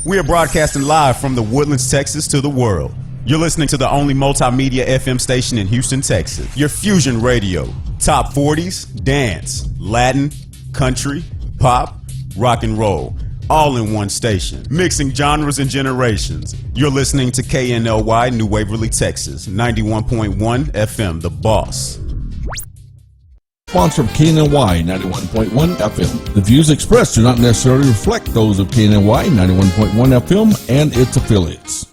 We are broadcasting live from the Woodlands, Texas to the world. You're listening to the only multimedia FM station in Houston, Texas. Your Fusion Radio. Top 40s, dance, Latin, country, pop, rock and roll. All in one station. Mixing genres and generations. You're listening to KNLY New Waverly, Texas. 91.1 FM, The Boss. Sponsor of KNLY 91.1 FM. The views expressed do not necessarily reflect those of KNLY 91.1 FM and its affiliates.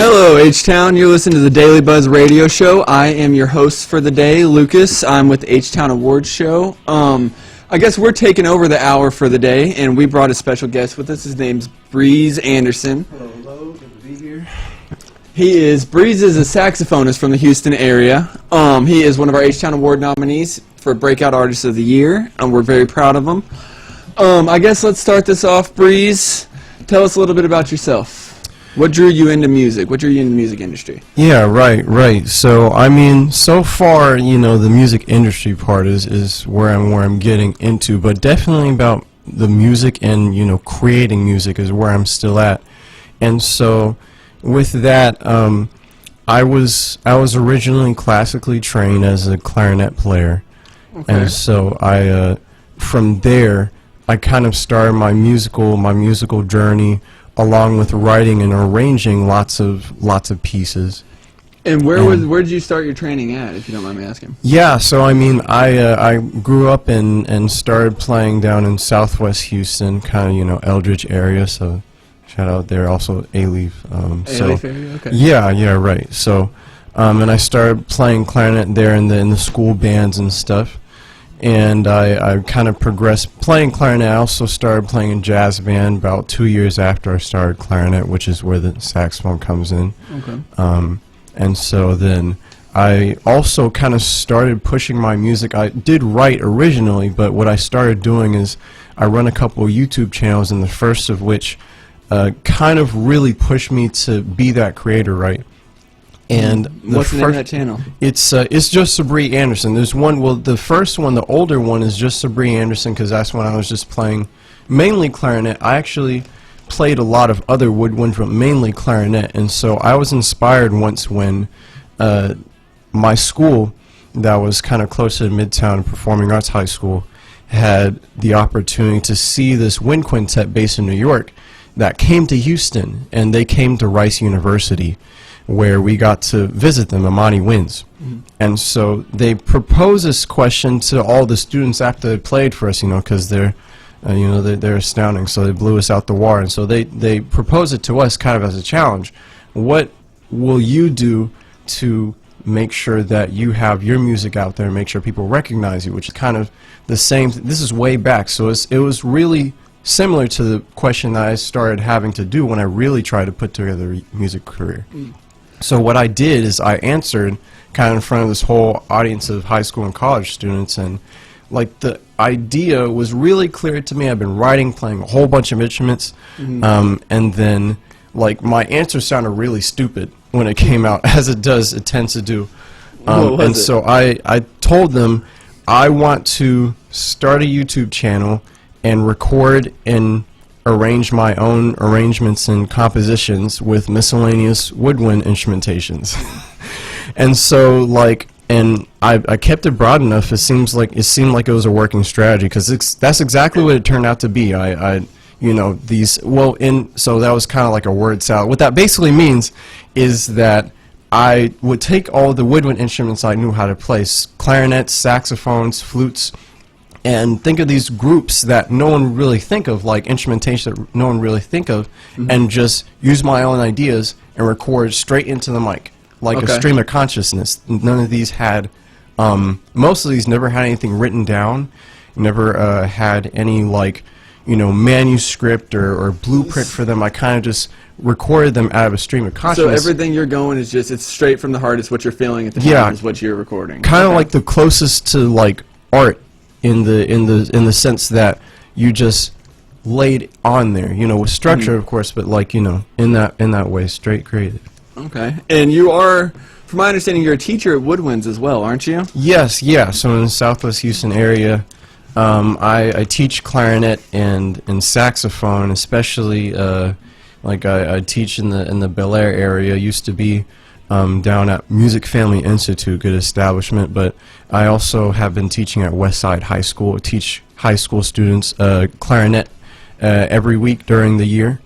Hello, H-Town. You're listening to the Daily Buzz Radio Show. I am your host for the day, Lucas. I'm with the H-Town Awards Show. I guess we're taking over the hour for the day, and we brought a special guest with us. His name's Breeze Anderson. Hello, good to be here. Breeze is a saxophonist from the Houston area. He is one of our H-Town Award nominees for Breakout Artist of the Year, and we're very proud of him. I guess let's start this off, Breeze. Tell us a little bit about yourself. What drew you into music? What drew you into the music industry? Yeah, right. So, I mean, so far, you know, the music industry part is where I'm getting into, but definitely about the music and, you know, creating music is where I'm still at. And so, with that, I was originally classically trained as a clarinet player. Okay. And so I from there I kind of started my musical journey, along with writing and arranging lots of pieces. And where did you start your training at, if you don't mind me asking? Yeah, so I mean, I grew up and started playing down in Southwest Houston, kind of, you know, Eldridge area. So shout out there, also A-Leaf. A-Leaf area, okay. Yeah, right. So, and I started playing clarinet there in the school bands and stuff. And I kind of progressed playing clarinet. I also started playing in jazz band about 2 years after I started clarinet, which is where the saxophone comes in. Okay. And so then I also kind of started pushing my music. I did write originally, but what I started doing is I run a couple of YouTube channels, and the first of which kind of really pushed me to be that creator, right? And what's the name of that channel? It's just Sabri Anderson. There's one. Well, the first one, the older one, is just Sabri Anderson because that's when I was just playing mainly clarinet. I actually played a lot of other woodwinds, but mainly clarinet. And so I was inspired once when my school, that was kind of close to Midtown Performing Arts High School, had the opportunity to see this wind quintet based in New York that came to Houston, and they came to Rice University, where we got to visit them, Amani Winds. Mm-hmm. And so they proposed this question to all the students after they played for us, you know, because they're astounding. So they blew us out the water. And so they proposed it to us kind of as a challenge. What will you do to make sure that you have your music out there and make sure people recognize you, which is kind of the same. This is way back. So it was really similar to the question that I started having to do when I really tried to put together a music career. Mm. So what I did is I answered kind of in front of this whole audience of high school and college students, and like the idea was really clear to me. I've been writing, playing a whole bunch of instruments, and then like my answer sounded really stupid when it came out, as it tends to do. So I told them I want to start a YouTube channel and record and arrange my own arrangements and compositions with miscellaneous woodwind instrumentations. And so like, and I kept it broad enough. It seemed like it was a working strategy, because that's exactly what it turned out to be. So that was kind of like a word salad. What that basically means is that I would take all the woodwind instruments I knew how to play, clarinets, saxophones, flutes, and think of these groups that no one really think of, like instrumentation that no one really think of, and just use my own ideas and record straight into the mic, like a stream of consciousness. None of these had, most of these never had anything written down, never had any, like, manuscript or blueprint for them. I kind of just recorded them out of a stream of So consciousness. everything you're going is just, it's straight from the heart. It's what you're feeling at the Yeah. time is what you're recording. Kind of Okay. like the closest to like art in the sense that you just laid on there, with structure, of course, but like in that way, straight creative. Okay. And you are, from my understanding, you're a teacher at Woodwinds as well, aren't you? Yes, yeah. So in the Southwest Houston area, I teach clarinet and saxophone, especially I teach in the Bel Air area. Used to be down at Music Family Institute, good establishment, but I also have been teaching at Westside High School. I teach high school students clarinet every week during the year,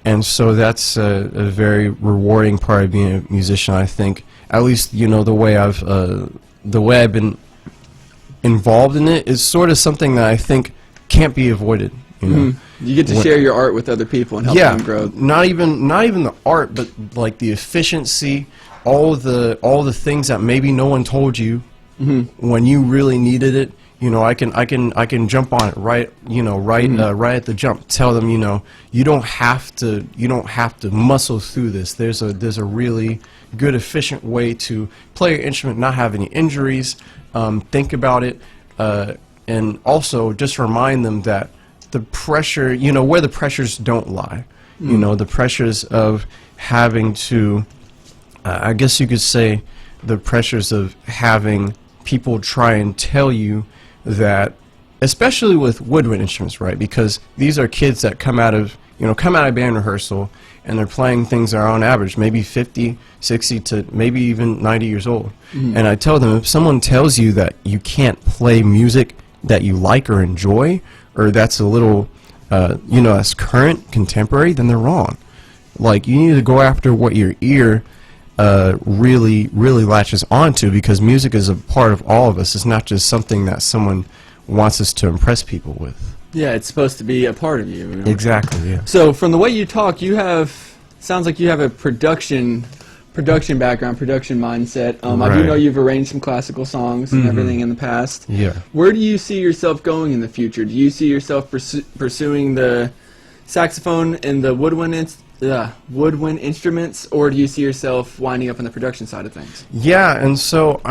and so that's a very rewarding part of being a musician. I think, at least the way I've been involved in it is sort of something that I think can't be avoided. You get to share your art with other people and help them grow. Not even the art, but like the efficiency, all the things that maybe no one told you when you really needed it. I can jump on it right at the jump. Tell them, you don't have to muscle through this. There's a really good, efficient way to play your instrument, not have any injuries. Think about it, and also just remind them that the pressure, where the pressures don't lie. The pressures of having to, I guess you could say, the pressures of having people try and tell you that, especially with woodwind instruments, right? Because these are kids that come out of band rehearsal, and they're playing things that are on average maybe 50, 60 to maybe even 90 years old. And I tell them, if someone tells you that you can't play music that you like or enjoy, or that's a little, that's current, contemporary, then they're wrong. Like, you need to go after what your ear really latches onto, because music is a part of all of us. It's not just something that someone wants us to impress people with. Yeah, it's supposed to be a part of you. Exactly, yeah. So from the way you talk, sounds like you have a production background, production mindset. I do Right. know you've arranged some classical songs and everything in the past. Yeah. Where do you see yourself going in the future? Do you see yourself pursuing the saxophone and the woodwind instruments, or do you see yourself winding up on the production side of things? Yeah, and so,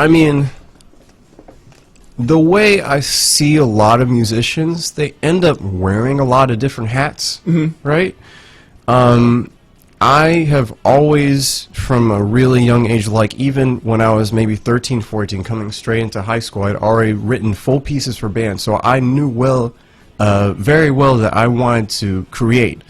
the way I see a lot of musicians, they end up wearing a lot of different hats, right? I have always, from a really young age, like even when I was maybe 13, 14, coming straight into high school, I'd already written full pieces for bands, so I knew very well that I wanted to create.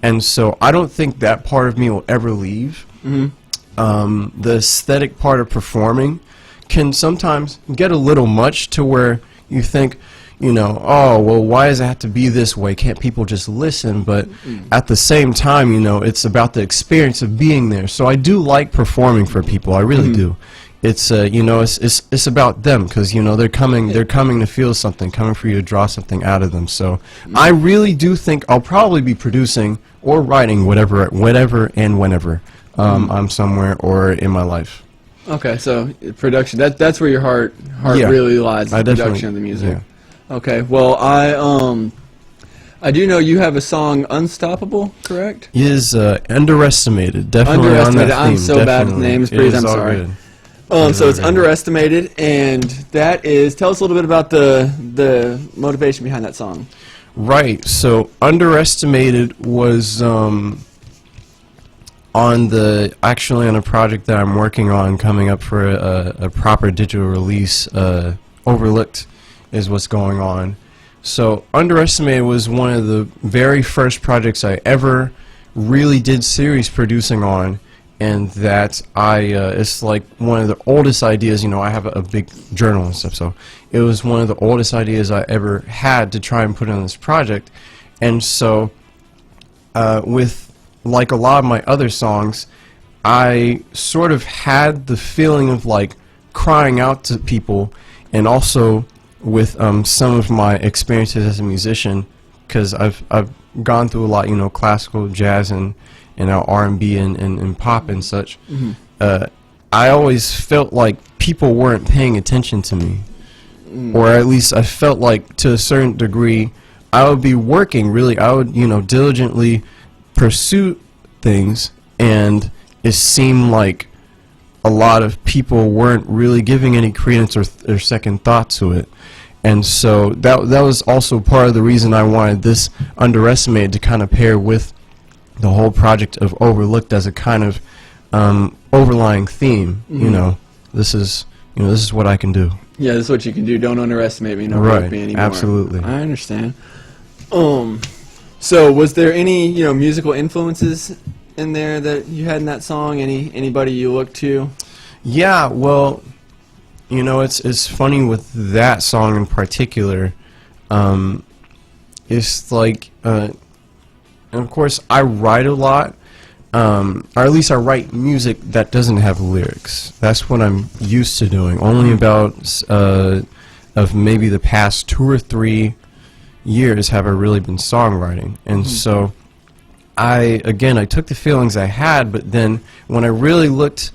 And so I don't think that part of me will ever leave. The aesthetic part of performing can sometimes get a little much, to where you think, oh, well, why does it have to be this way? Can't people just listen? But at the same time, it's about the experience of being there. So I do like performing for people. I really do. It's it's about them, because they're coming to feel something, coming for you to draw something out of them. So I really do think I'll probably be producing or writing whatever and whenever I'm somewhere or in my life. Okay, so production, that's where your heart Yeah. really lies, the I production definitely- of the music. yeah. Okay, well, I do know you have a song, Unstoppable, correct? Is underestimated, definitely on Underestimated. that I'm theme, so bad with definitely. names, It please, is I'm all sorry. good. So it's Okay. Underestimated, and that is, tell us a little bit about the motivation behind that song. Right. So Underestimated was on a project that I'm working on, coming up for a proper digital release. Overlooked is what's going on. So Underestimated was one of the very first projects I ever really did series producing on, and that it's like one of the oldest ideas. I have a big journal and stuff, so it was one of the oldest ideas I ever had to try and put on this project. And so with like a lot of my other songs, I sort of had the feeling of like crying out to people, and also with some of my experiences as a musician, because I've gone through a lot, classical, jazz, and R&B and pop and such. I always felt like people weren't paying attention to me, or at least I felt like to a certain degree I would be working really. I would, diligently pursue things, and it seemed like a lot of people weren't really giving any credence or second thought to it. And so that was also part of the reason I wanted this Underestimated to kind of pair with the whole project of Overlooked as a kind of overlying theme. This is what I can do. Yeah, this is what you can do. Don't underestimate me. Don't Right, me anymore. absolutely. I understand. So was there any musical influences in there that you had in that song? Anybody you looked to? Yeah, well, it's funny with that song in particular. It's like, and of course, I write a lot, or at least I write music that doesn't have lyrics. That's what I'm used to doing. Only about of maybe the past 2 or 3 years have I really been songwriting, and so I took the feelings I had, but then when I really looked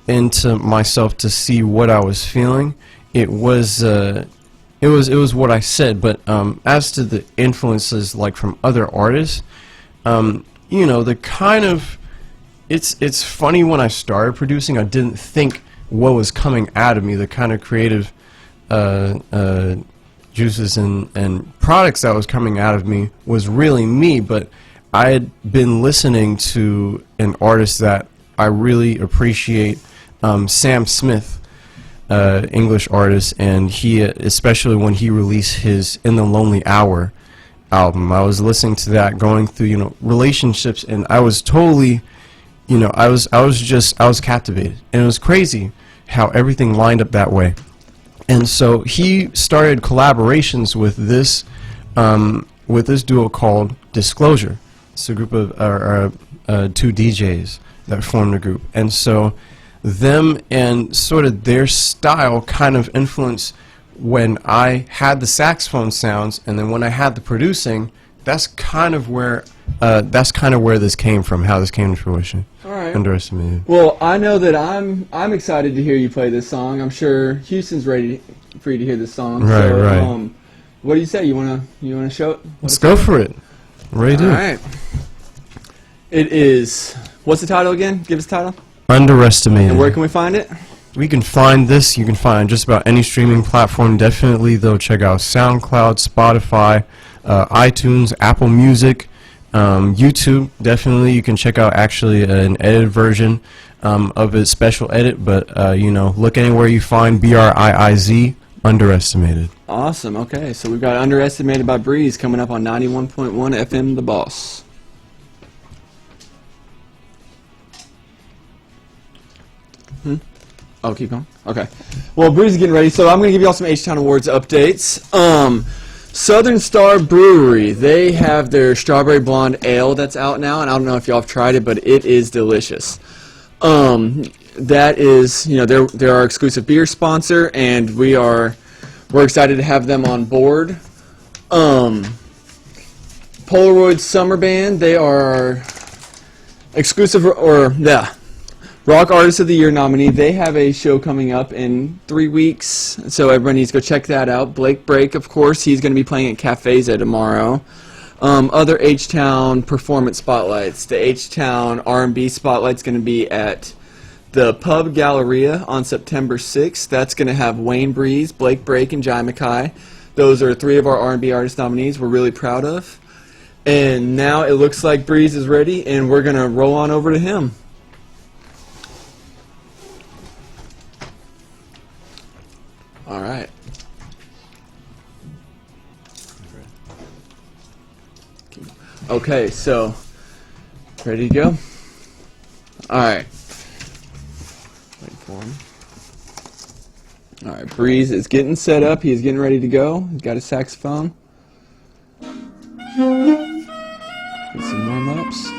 into myself to see what I was feeling, it was what I said. But as to the influences like from other artists, the kind of it's funny, when I started producing, I didn't think what was coming out of me, the kind of creative juices and products that was coming out of me was really me, but I had been listening to an artist that I really appreciate, Sam Smith, English artist, and he, especially when he released his In the Lonely Hour album, I was listening to that, going through, relationships, and I was totally, I was captivated, and it was crazy how everything lined up that way. And so he started collaborations with this duo called Disclosure. It's a group of 2 DJs that formed a group, and so them and sort of their style kind of influenced when I had the saxophone sounds, and then when I had the producing. That's kind of where this came from, how this came to fruition. All right. Underestimated. Well, I know that I'm excited to hear you play this song. I'm sure Houston's ready for you to hear this song. Right, so, right. What do you say? You wanna show it? Let's go for it. Ready to do. All right. It is. What's the title again? Give us the title. Underestimated. And where can we find it? We can find this. You can find just about any streaming platform. Definitely, though, check out SoundCloud, Spotify, iTunes, Apple Music, YouTube. Definitely, you can check out actually an edited version of a special edit. But look anywhere you find BRIIZ, Underestimated. Awesome. Okay, so we've got Underestimated by Breeze coming up on 91.1 FM, The Boss. Oh, keep going? Okay. Well, Breeze is getting ready, so I'm going to give you all some H-Town Awards updates. Southern Star Brewery, they have their Strawberry Blonde Ale that's out now, and I don't know if y'all have tried it, but it is delicious. That is, they're our exclusive beer sponsor, and we're excited to have them on board. Polaroid Summer Band, they are our exclusive, Rock Artist of the Year nominee. They have a show coming up in 3 weeks, so everyone needs to go check that out. Blake Brake, of course, he's going to be playing at Cafes tomorrow. Other H-Town performance spotlights. The H-Town R&B spotlight's going to be at the Pub Galleria on September 6th. That's going to have Wayne Breeze, Blake Brake, and Jai Mackay. Those are 3 of our R&B artist nominees we're really proud of. And now it looks like Breeze is ready, and we're going to roll on over to him. All right. Okay, so ready to go? All right. Wait for him. All right, Breeze is getting set up. He's getting ready to go. He's got his saxophone. Get some warm-ups.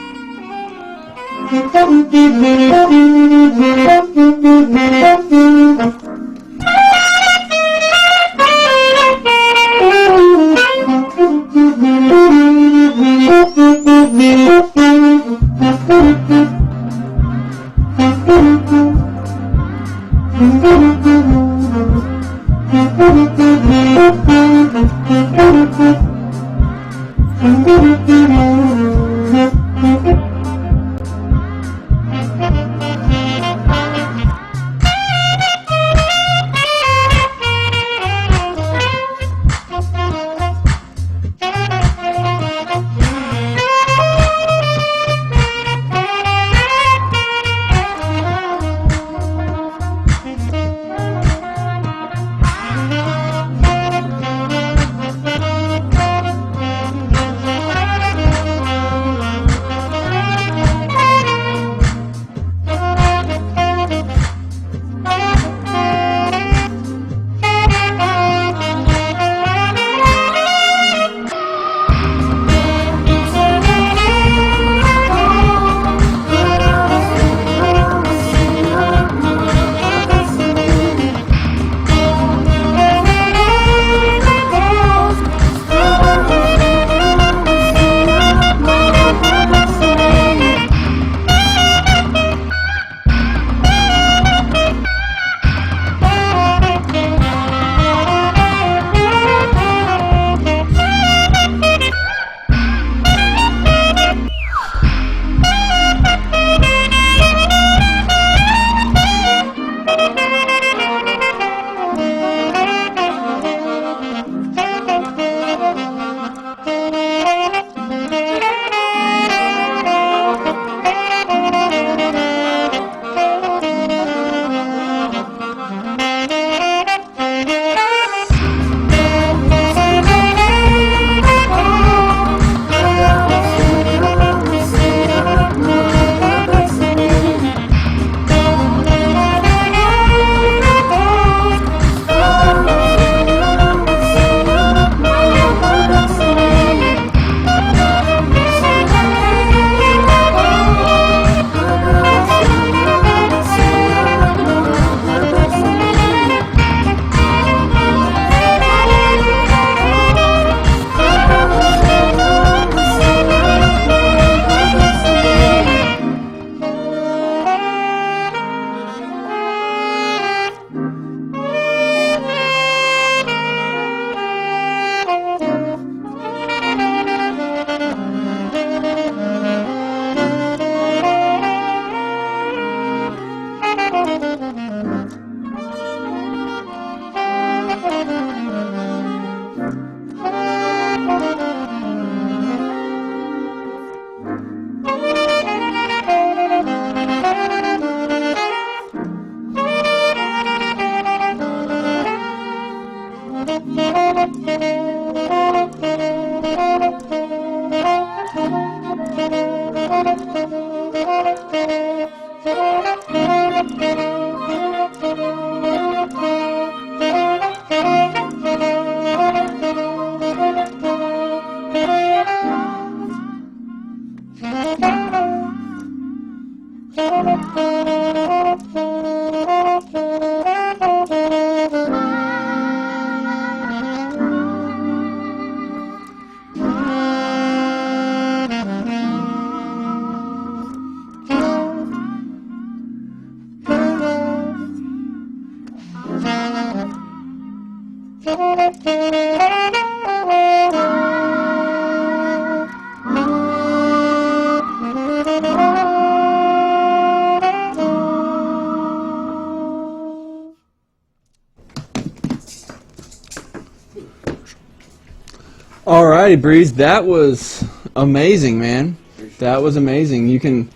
Alrighty, Breeze, that was amazing, man. That was amazing. You can,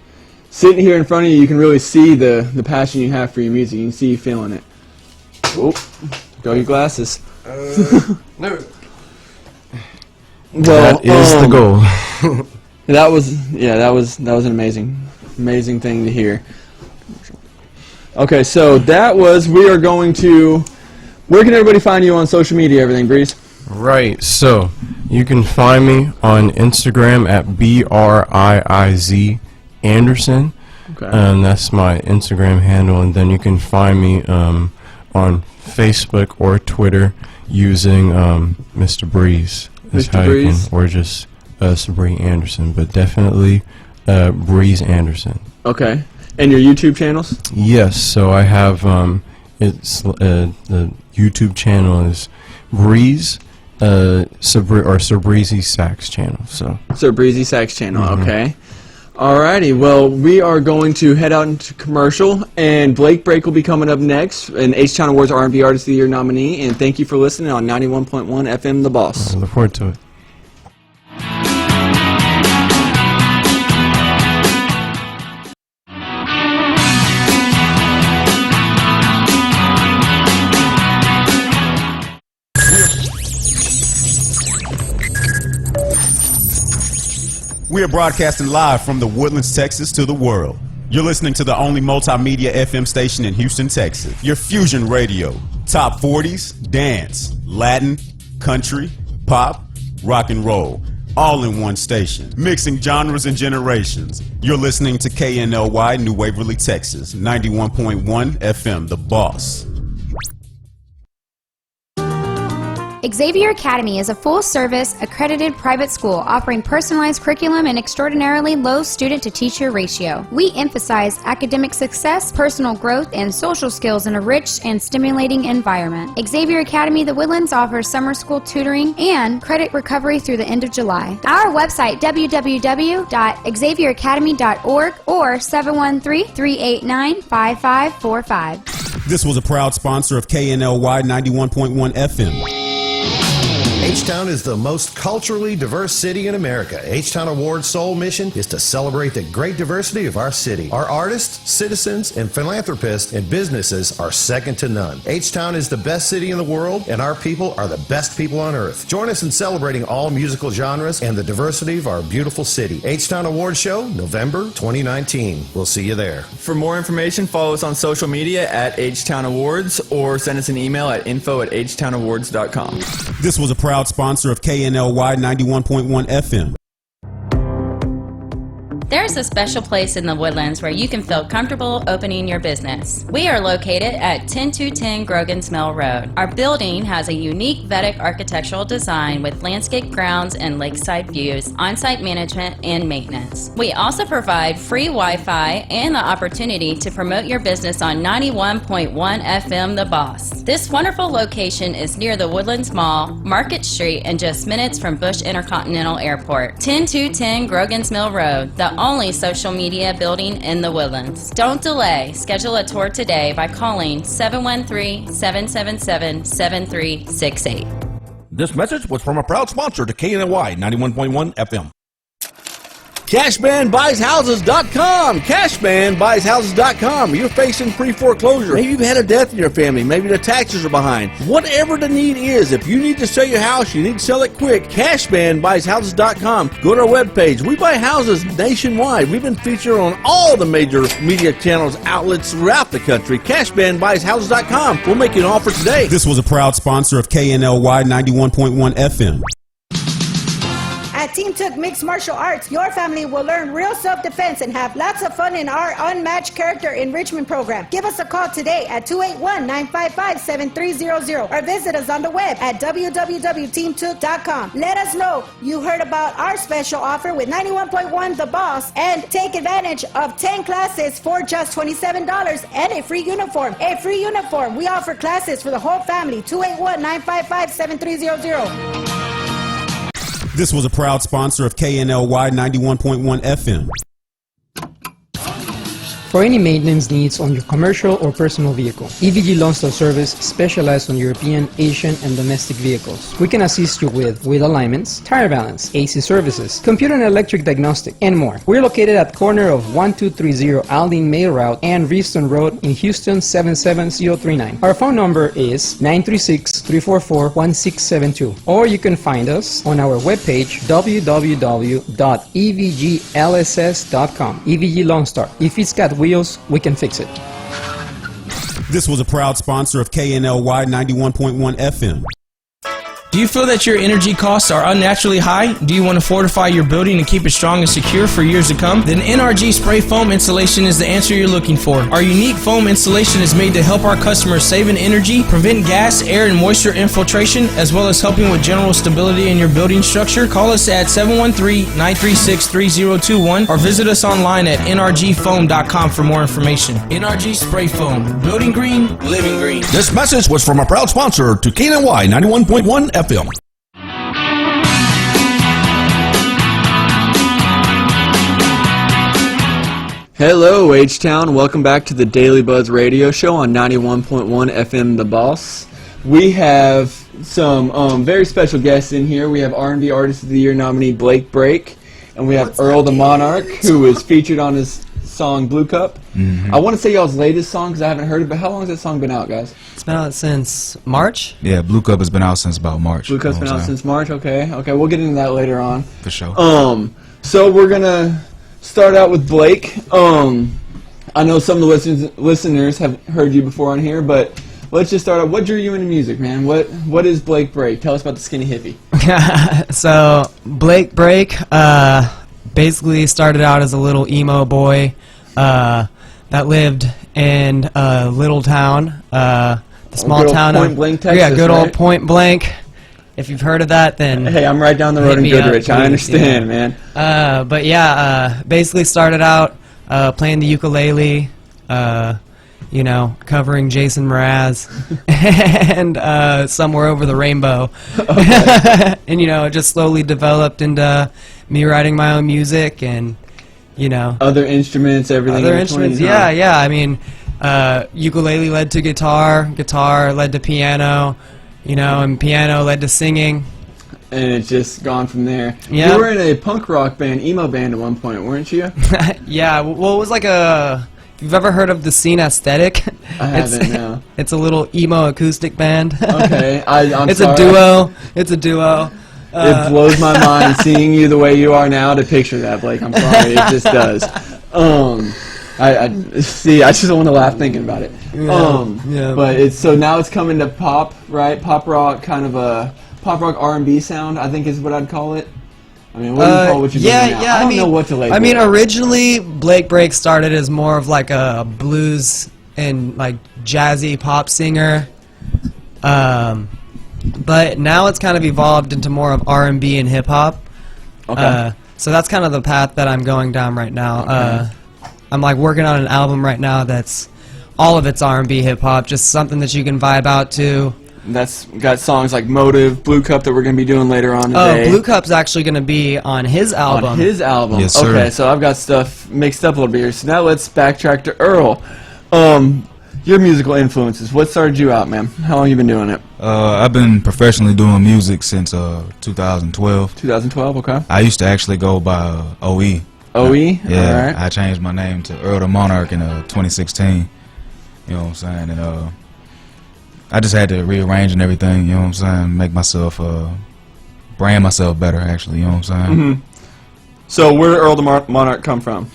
sitting here in front of you, you can really see the passion you have for your music. You can see you feeling it. Oh, go your glasses. No. Well, that is the goal. that was an amazing thing to hear. Okay, so where can everybody find you on social media, everything, Breeze? Right, so you can find me on Instagram at BRIIZ Anderson, Okay. and that's my Instagram handle, and then you can find me on Facebook or Twitter using Mr. Breeze. Is Mr. how Breeze? You can, or just Sabree Anderson, but definitely Breeze Anderson. Okay. And your YouTube channels? Yes, so I have the YouTube channel is Breeze Sabreezy Sax channel. So Breezy Sax channel, okay. Alrighty, well, we are going to head out into commercial, and Blake Break will be coming up next, an H-Town Awards R&B Artist of the Year nominee, and thank you for listening on 91.1 FM The Boss. I look forward to it. We are broadcasting live from the Woodlands, Texas to the world. You're listening to the only multimedia FM station in Houston, Texas. Your fusion radio. Top 40s, dance, Latin, country, pop, rock and roll. All in one station. Mixing genres and generations. You're listening to KNLY New Waverly, Texas. 91.1 FM, The Boss. Xavier Academy is a full-service, accredited private school offering personalized curriculum and extraordinarily low student-to-teacher ratio. We emphasize academic success, personal growth, and social skills in a rich and stimulating environment. Xavier Academy The Woodlands offers summer school tutoring and credit recovery through the end of July. Our website, www.xavieracademy.org or 713-389-5545. This was a proud sponsor of KNLY 91.1 FM. H-Town is the most culturally diverse city in America. H-Town Awards' sole mission is to celebrate the great diversity of our city. Our artists, citizens, and philanthropists and businesses are second to none. H-Town is the best city in the world, and our people are the best people on earth. Join us in celebrating all musical genres and the diversity of our beautiful city. H-Town Awards Show, November 2019. We'll see you there. For more information, follow us on social media at H-Town Awards or send us an email at info@htownawards.com. This was a proud sponsor of KNLY 91.1 FM. There's a special place in the Woodlands where you can feel comfortable opening your business. We are located at 10210 Grogan's Mill Road. Our building has a unique Vedic architectural design with landscape grounds and lakeside views, on-site management, and maintenance. We also provide free Wi-Fi and the opportunity to promote your business on 91.1 FM The Boss. This wonderful location is near the Woodlands Mall, Market Street, and just minutes from Bush Intercontinental Airport. 10210 Grogan's Mill Road, the only social media building in the Woodlands. Don't delay. Schedule a tour today by calling 713-777-7368. This message was from a proud sponsor to KNLY 91.1 FM. CashmanBuysHouses.com. CashmanBuysHouses.com. You're facing pre-foreclosure. Maybe you've had a death in your family. Maybe the taxes are behind. Whatever the need is, if you need to sell your house, you need to sell it quick. CashmanBuysHouses.com. Go to our webpage. We buy houses nationwide. We've been featured on all the major media channels, outlets throughout the country. CashmanBuysHouses.com. We'll make you an offer today. This was a proud sponsor of KNLY 91.1 FM. At Team Took Mixed Martial Arts, your family will learn real self-defense and have lots of fun in our unmatched character enrichment program. Give us a call today at 281-955-7300 or visit us on the web at www.teamtook.com. Let us know you heard about our special offer with 91.1 The Boss and take advantage of 10 classes for just $27 and a free uniform. A free uniform. We offer classes for the whole family. 281-955-7300. This was a proud sponsor of KNLY 91.1 FM. For any maintenance needs on your commercial or personal vehicle, EVG Lone Star Service specializes on European, Asian, and domestic vehicles. We can assist you with wheel alignments, tire balance, AC services, computer and electric diagnostic, and more. We're located at corner of 1230 Aldine Mail Route and Reeston Road in Houston 77039. Our phone number is 936-344-1672, or you can find us on our webpage www.evglss.com. EVG Lone Star. If it's got wheels, we can fix it. This was a proud sponsor of KNLY 91.1 FM. Do you feel that your energy costs are unnaturally high? Do you want to fortify your building and keep it strong and secure for years to come? Then NRG Spray Foam Installation is the answer you're looking for. Our unique foam installation is made to help our customers save in energy, prevent gas, air, and moisture infiltration, as well as helping with general stability in your building structure. Call us at 713-936-3021 or visit us online at nrgfoam.com for more information. NRG Spray Foam. Building green, living green. This message was from a proud sponsor to KNLY 91.1 FM. Hello, H-Town. Welcome back to the Daily Buzz Radio Show on 91.1 FM The Boss. We have some very special guests in here. We have R&B Artist of the Year nominee Blake Brake, and we have Earl the Monarch, who was featured on his song Blue Cup. Mm-hmm. I want to say y'all's latest song because I haven't heard it, but how long has that song been out, guys? It's been out since March. Yeah, Blue Cup has been out since about March. Blue Cup's been out since March, okay. Okay, we'll get into that later on. For sure. So we're going to start out with Blake. I know some of the listeners have heard you before on here, but let's just start out. What drew you into music, man? What is Blake Brake? Tell us about the Skinny Hippie. So, Blake Brake basically started out as a little emo boy that lived in a little town, the small town of Point Blank, Texas. Yeah, good old Point Blank. If you've heard of that, then hey, I'm right down the road in Goodrich. I understand, man. But yeah, basically started out playing the ukulele, you know, covering Jason Mraz and Somewhere Over the Rainbow. And, you know, it just slowly developed into me writing my own music and, you know. Other instruments, everything. Other instruments, yeah, yeah. I mean, ukulele led to guitar, guitar led to piano, you know, and piano led to singing. And it's just gone from there. Yeah. You were in a punk rock band, emo band at one point, weren't you? Yeah, well, it was like a... If you've ever heard of the Scene Aesthetic, I haven't, no. It's a little emo acoustic band. Okay, I'm it's sorry. a duo. It's a duo. It blows my mind seeing you the way you are now to picture that, Blake. I'm sorry, it just does. I see. I just want to laugh thinking about it. Yeah. But it's so now it's coming to pop, right? Pop rock, kind of a pop rock R&B sound, I think is what I'd call it. I mean, what do you call what you're doing now? Yeah, I don't know what to label. I mean, originally Blake Brake started as more of like a blues and like jazzy pop singer, but now it's kind of evolved into more of R&B and hip hop. Okay. So that's kind of the path that I'm going down right now. Okay. I'm like working on an album right now that's all of it's R&B hip hop, just something that you can vibe out to. That's got songs like Motive, Blue Cup that we're going to be doing later on today. Oh, Blue Cup's actually going to be on his album. On his album. Yes, sir. Okay, so I've got stuff mixed up a little bit here. So now let's backtrack to Earl. Your musical influences. What started you out, man? How long have you been doing it? I've been professionally doing music since 2012. 2012, okay. I used to actually go by OE. OE? Yeah, All right. I changed my name to Earl the Monarch in 2016. You know what I'm saying? And I just had to rearrange and everything, you know what I'm saying? Make myself, brand myself better, actually, you know what I'm saying? Mm-hmm. So where did Earl the Monarch come from?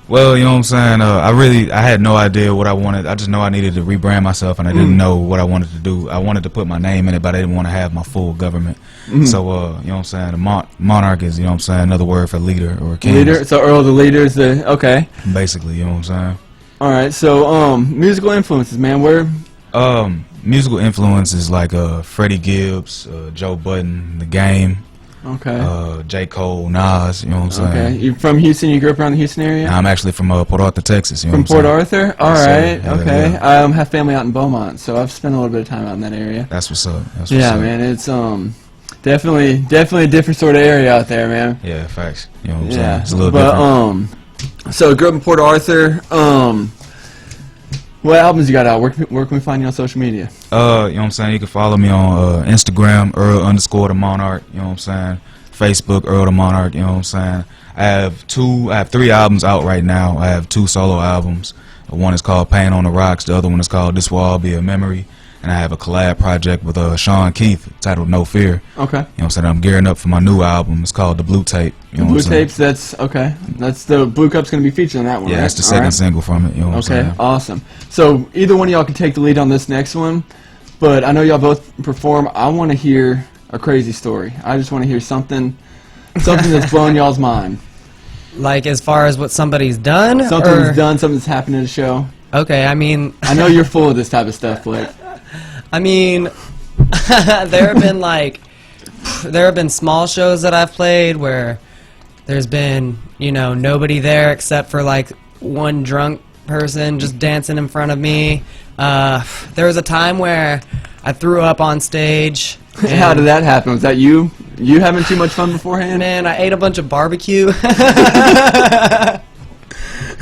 Well, you know what I'm saying? I had no idea what I wanted. I just know I needed to rebrand myself, and I didn't know what I wanted to do. I wanted to put my name in it, but I didn't want to have my full government. So, you know what I'm saying? The monarch is, you know what I'm saying, another word for leader or king. Leader? So Earl the leader is the, okay. Basically, you know what I'm saying? All right, so musical influences, man. Where? Musical influences like Freddie Gibbs, Joe Budden, The Game. Okay. J. Cole, Nas, you know what I'm saying? Okay. You from Houston? You grew up around the Houston area? I'm actually from Port Arthur, Texas. You know From what I'm Port saying? Arthur? All Yes, right. sir. Yeah, Okay. yeah. I have family out in Beaumont, so I've spent a little bit of time out in that area. That's what's up. That's what's Yeah, up. man. It's definitely a different sort of area out there, man. Yeah, facts. You know what I'm Yeah. saying? It's a little but, different. so grew up in Port Arthur. What albums you got out? Where can we find you on social media? You know what I'm saying? You can follow me on Instagram, Earl_the Monarch, you know what I'm saying? Facebook, Earl the Monarch, you know what I'm saying? I have 3 albums out right now. I have 2 solo albums. One is called Pain on the Rocks, the other one is called This Will All Be a Memory. And I have a collab project with Sean Keith titled No Fear. Okay. You know what I'm saying? I'm gearing up for my new album. It's called The Blue Tape. You know Blue what I'm saying? Tapes, that's okay. That's the Blue Cup's going to be featured on that one, Yeah, right? that's the All second right. single from it. You know what I'm saying? Okay, awesome. So either one of y'all can take the lead on this next one, but I know y'all both perform. I want to hear a crazy story. I just want to hear something that's blowing y'all's mind. Like as far as what somebody's done? Something that's done, something that's happened at a show. Okay, I mean... I know you're full of this type of stuff, Blake. I mean, there have been small shows that I've played where there's been, you know, nobody there except for like one drunk person just dancing in front of me. There was a time where I threw up on stage. How did that happen? Was that you? You having too much fun beforehand? Man, I ate a bunch of barbecue.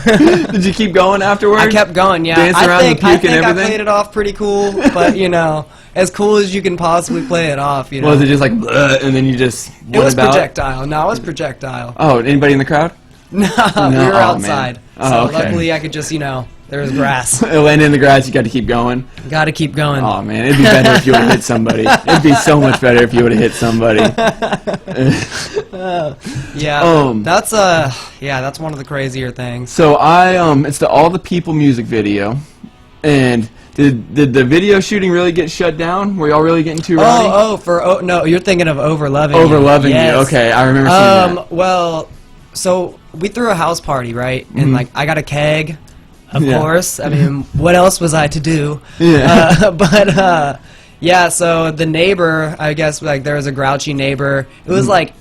Did you keep going afterwards? I kept going, yeah. Dance around I think and puke and I everything? played it off pretty cool, but, you know, as cool as you can possibly play it off, you know. Was it just like, and then you just It was about? projectile. No, it was projectile. Oh, anybody in the crowd? No, we No, were oh, outside. man. Oh, So okay. luckily I could just, you know, there was grass. It landed in the grass, you got to keep going. Got to keep going. Oh man, it'd be better if you would have hit somebody. It'd be so much better if you would have hit somebody. Yeah, that's one of the crazier things. So it's the All the People music video, and did the video shooting really get shut down? Were y'all really getting too rowdy? No, you're thinking of Overloving Overloving You. You. Yes. Okay, I remember seeing that. Well, so we threw a house party, right? And like I got a keg, of Yeah. course. I mean, what else was I to do? Yeah. Yeah. So the neighbor, I guess, like there was a grouchy neighbor. It was like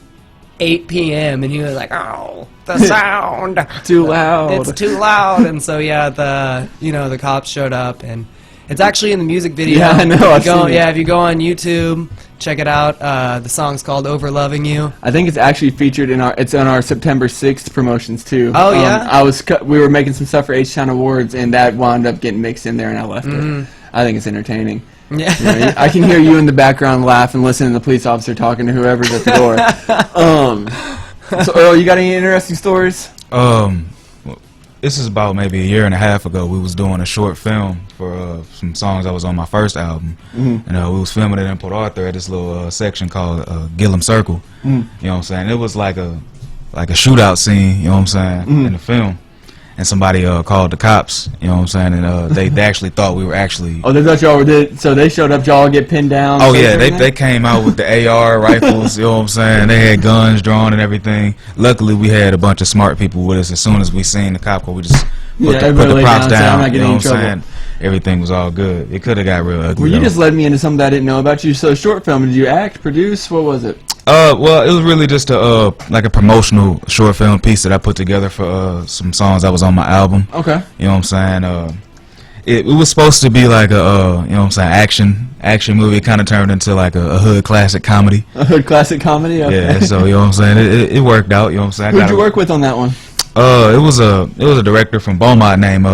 8 p.m. and he was like, "Oh, the sound, Too loud. It's too loud." And so yeah, the cops showed up, and it's actually in the music video. Yeah, I know, If you I've go- seen it. Yeah, if you go on YouTube, check it out. The song's called "Overloving You." I think it's actually featured in our September 6th promotions too. Oh, yeah? We were making some stuff for H-Town Awards, and that wound up getting mixed in there, and I left Mm-hmm. it. I think it's entertaining. Yeah. You know, I can hear you in the background laugh and listen to the police officer talking to whoever's at the door. So Earl, you got any interesting stories? This is about maybe a year and a half ago. We was doing a short film for some songs that was on my first album, and we was filming it in Port Arthur at this little section called Gillum Circle. You know what I'm saying? It was like a shootout scene. You know what I'm saying in the film. And somebody called the cops, you know what I'm saying, and they actually thought we were actually... Oh, they thought y'all were so they showed up, y'all get pinned down? Oh, so yeah, everything? they came out with the AR rifles, you know what I'm saying, they had guns drawn and everything. Luckily, we had a bunch of smart people with us. As soon as we seen the cop car, we just put everybody the laid props down, so I'm down, not you getting know in what I'm trouble. saying. Everything was all good. It could have got real ugly, Well, you though. just led me into something that I didn't know about you. So short film, did you act, produce, what was it? Well, it was really just a promotional short film piece that I put together for some songs that was on my album. Okay. You know what I'm saying? It was supposed to be like a you know what I'm saying, action movie. It kind of turned into like a hood classic comedy. A hood classic comedy? Okay. Yeah, so you know what I'm saying? It worked out, you know what I'm saying? Who'd you work with on that one? It was a director from Beaumont named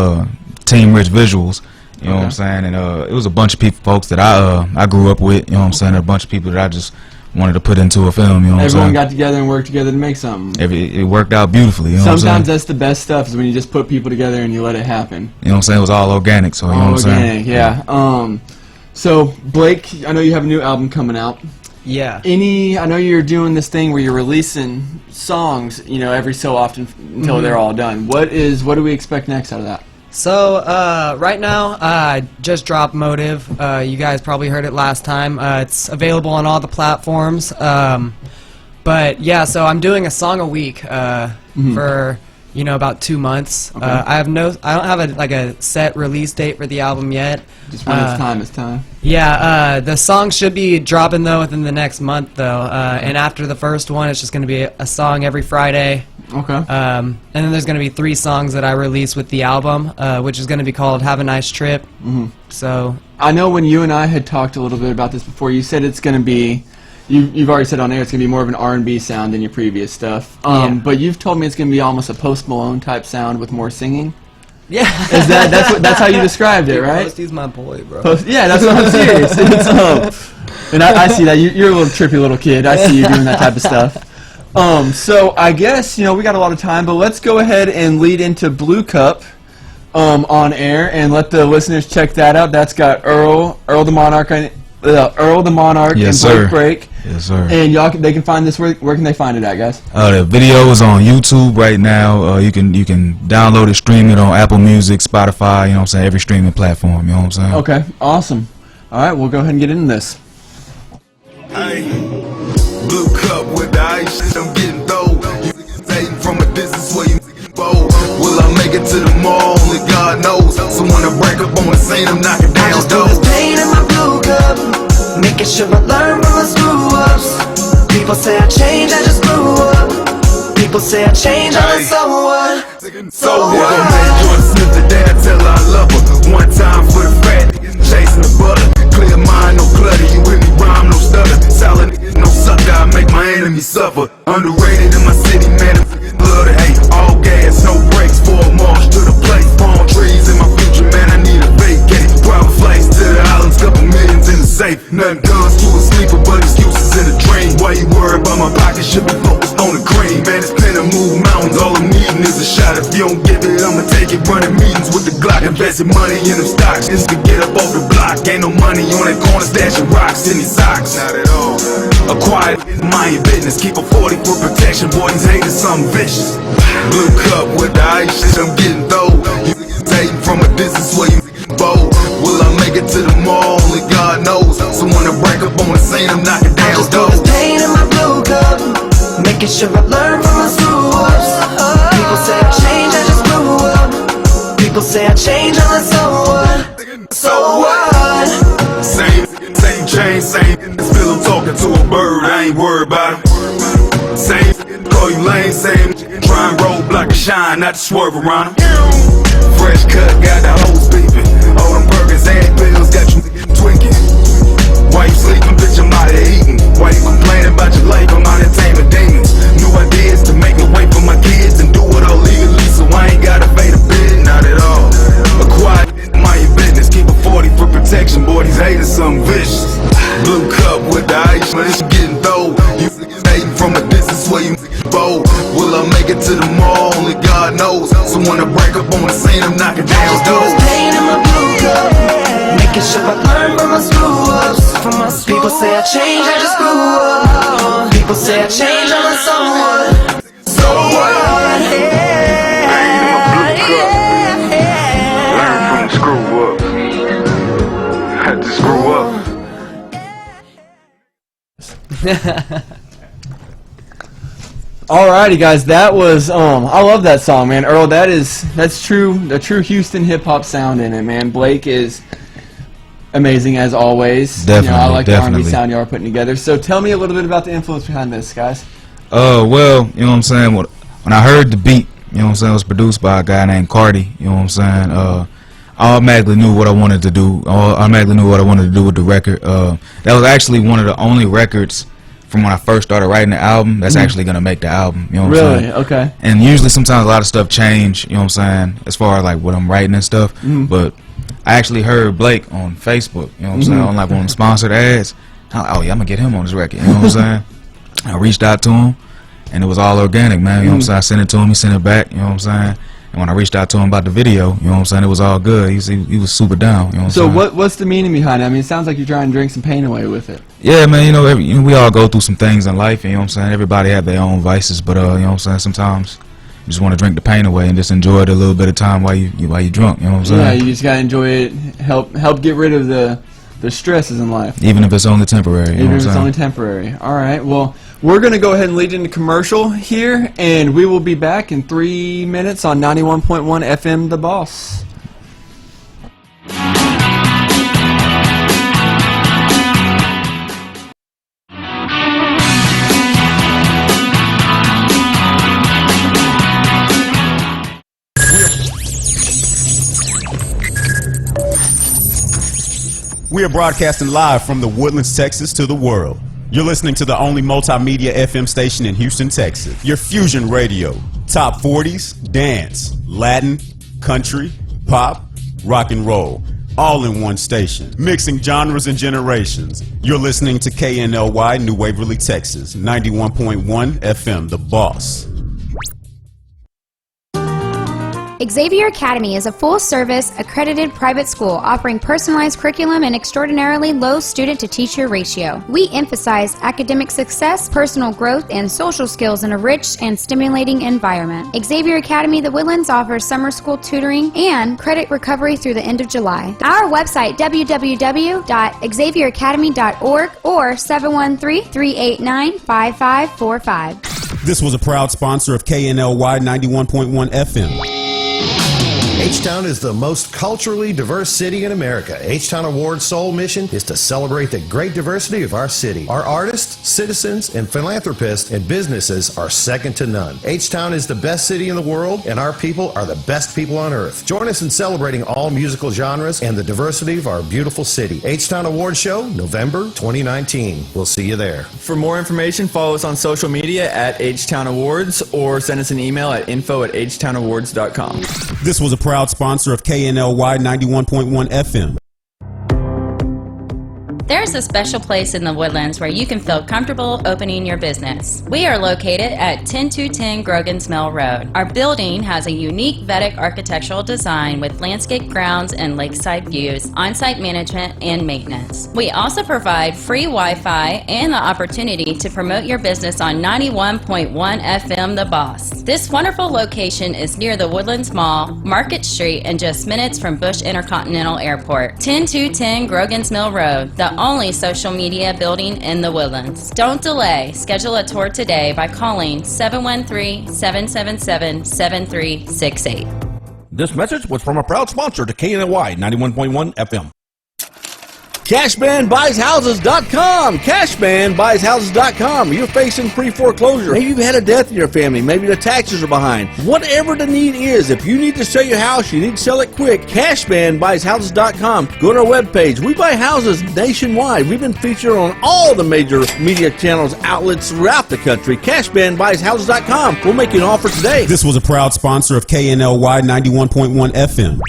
Team Rich Visuals. You know what I'm saying? And it was a bunch of folks that I grew up with, you know what I'm saying? A bunch of people that I just wanted to put into a film, you know what I'm saying? Everyone got together and worked together to make something. It worked out beautifully, you know what I'm saying? Sometimes that's the best stuff, is when you just put people together and you let it happen. You know what I'm saying? It was all organic, so you know what I'm saying? Organic, yeah. So Blake, I know you have a new album coming out. Yeah. I know you're doing this thing where you're releasing songs, you know, every so often until they're all done. What do we expect next out of that? So, right now, I just dropped Motive. You guys probably heard it last time. It's available on all the platforms. But yeah, so I'm doing a song a week for, you know, about 2 months. Okay. I don't have a set release date for the album yet. Just when it's time, it's time. Yeah, the song should be dropping though within the next month though. And after the first one, it's just going to be a song every Friday. Okay. And then there's going to be 3 songs that I release with the album, which is going to be called Have a Nice Trip. So I know when you and I had talked a little bit about this before, you said it's going to be, you've already said on air, it's going to be more of an R&B sound than your previous stuff. But you've told me it's going to be almost a Post Malone type sound with more singing. Yeah. That's how you described it, right? Posty's my boy, bro. Yeah, that's what I'm serious. And I see that. You're a little trippy little kid. I see you doing that type of stuff. So I guess, you know, we got a lot of time, but let's go ahead and lead into Blue Cup on air and let the listeners check that out. That's got Earl the Monarch, Yes, and sir. Break. Yes, sir. And they can find this. Where can they find it at, guys? The video is on YouTube right now. You can download it, stream it on Apple Music, Spotify. You know what I'm saying? Every streaming platform. You know what I'm saying? Okay, awesome. All right, we'll go ahead and get into this. Hey, Blue Cup with the ice, I'm getting through. You dating from a distance where you bold. Will I make it to the mall? Only God knows. Someone to break up on the scene, I'm knocking down doors. I just do this pain in my blue cup, making sure I learn from my screw ups. People say I change, I just grew up. People say I change, I'm like, so what? So what? I made Jordan Smith today, I tell her I love her. One time for the fat, chasing the butter. Clear mind, no clutter. You with me, rhyme, no stutter. Solid, no sucker. I make my enemies suffer. Underrated in my city, man. Love to hate. All gas, no brakes. For a march to the place. Palm trees in my future, man. I need a vacate. Private flights to the islands. Couple millions in the safe. Nothing comes to a sleeper, but excuses in a dream. Why you worried about my pocket? Should be focused on the cream. Man, it's plenty to move mountains. All I'm needing is a shot. If you don't get it, I'ma take it. Running meetings with the Glock. Investing money in them stocks. Just to get up off the block. Ain't no money on that corner, stashing rocks in these socks. Not at all. Acquired, mind your business. Keep a 40 for protection. Boy, these haters something vicious. Blue cup with the ice, shit, I'm getting through. You dating from a distance where you bold. Will I make it to the mall? Only God knows. Someone to break up on the scene, I'm knocking down doors. I just do this pain in my blue cup, making sure I learn from my screw ups. People say I change, I just grew up. People say I change, I'm like, so what? So what? Same chain, same still I'm talking to a bird, I ain't worried about him. Same, call you lame, same try and roll block a shine, not to swerve around him. Fresh cut, got the hoes beeping. All them burgers and pills got you tweaking. Why you sleeping, bitch, I'm out here eating. Why you complaining about your life, I'm out here taming demons. New ideas to make a way for my kids and do it all legally, so I ain't gotta pay the bid, not at all. Acquired, mind your business, keep a 40 for protection, boy, these haters something vicious. Blue cup with the ice, man, it's getting through. You dating from a distance where you bold. Will I make it to the mall? Only God knows. Someone to break up on the scene, I'm knocking down doors. I just do this pain in my blue cup, making sure I learn from my screw ups. People say I change, I just grew up. People say I change, I'm like, so what? So what? Learn from the screw ups. Had to screw up. Alrighty, guys, that was I love that song, man. Earl, that's true, the true Houston hip hop sound in it, man. Blake is amazing as always. Definitely, I like definitely. the R&B sound y'all are putting together. So tell me a little bit about the influence behind this, guys. Well, you know what I'm saying. When I heard the beat, you know what I'm saying, it was produced by a guy named Cardi. You know what I'm saying. I automatically knew what I wanted to do. I automatically knew what I wanted to do with the record. That was actually one of the only records from when I first started writing the album that's actually gonna make the album. You know what I'm saying? Really? Okay. And usually, sometimes a lot of stuff change. You know what I'm saying, as far as like what I'm writing and stuff. But I actually heard Blake on Facebook. You know what I'm saying? On like one of them sponsored ads. Oh yeah, I'm gonna get him on this record. You know what I'm saying? I reached out to him, and it was all organic, man. You know what I'm saying? I sent it to him, he sent it back. You know what I'm saying? And when I reached out to him about the video, you know what I'm saying, it was all good. He was super down. You know what I'm saying? What's the meaning behind it? I mean, it sounds like you're trying to drink some pain away with it. Yeah, man. You know, we all go through some things in life. You know what I'm saying? Everybody have their own vices, but you know what I'm saying. Sometimes you just want to drink the pain away and just enjoy it a little bit of time while you drunk. You know what I'm saying? Yeah, you just gotta enjoy it. Help get rid of the stresses in life. Even if it's only temporary. Even if it's only temporary. All right. Well, we're going to go ahead and lead into commercial here, and we will be back in 3 minutes on 91.1 FM The Boss. We are broadcasting live from the Woodlands, Texas to the world. You're listening to the only multimedia FM station in Houston, Texas. Your Fusion Radio. Top 40s, dance, Latin, country, pop, rock and roll. All in one station. Mixing genres and generations. You're listening to KNLY New Waverly, Texas. 91.1 FM, The Boss. Xavier Academy is a full-service, accredited private school offering personalized curriculum and extraordinarily low student-to-teacher ratio. We emphasize academic success, personal growth, and social skills in a rich and stimulating environment. Xavier Academy The Woodlands offers summer school tutoring and credit recovery through the end of July. Our website, www.xavieracademy.org or 713-389-5545. This was a proud sponsor of KNLY 91.1 FM. H-Town is the most culturally diverse city in America. H-Town Award's sole mission is to celebrate the great diversity of our city. Our artists, citizens, and philanthropists and businesses are second to none. H-Town is the best city in the world, and our people are the best people on earth. Join us in celebrating all musical genres and the diversity of our beautiful city. H-Town Award Show, November 2019. We'll see you there. For more information, follow us on social media at H-Town Awards or send us an email at info@htownawards.com. This was a proud sponsor of KNLY 91.1 FM. There's a special place in the Woodlands where you can feel comfortable opening your business. We are located at 10210 Grogan's Mill Road. Our building has a unique Vedic architectural design with landscape grounds and lakeside views, on-site management, and maintenance. We also provide free Wi-Fi and the opportunity to promote your business on 91.1 FM The Boss. This wonderful location is near the Woodlands Mall, Market Street, and just minutes from Bush Intercontinental Airport. 10210 Grogan's Mill Road, the only social media building in the Woodlands. Don't delay. Schedule a tour today by calling 713-777-7368. This message was from a proud sponsor to KNLY 91.1 FM. CashmanBuysHouses.com. CashmanBuysHouses.com. You're facing pre-foreclosure. Maybe you've had a death in your family. Maybe the taxes are behind. Whatever the need is, if you need to sell your house, you need to sell it quick, CashmanBuysHouses.com. Go to our webpage. We buy houses nationwide. We've been featured on all the major media channels, outlets throughout the country. CashmanBuysHouses.com. We'll make you an offer today. This was a proud sponsor of KNLY 91.1 FM.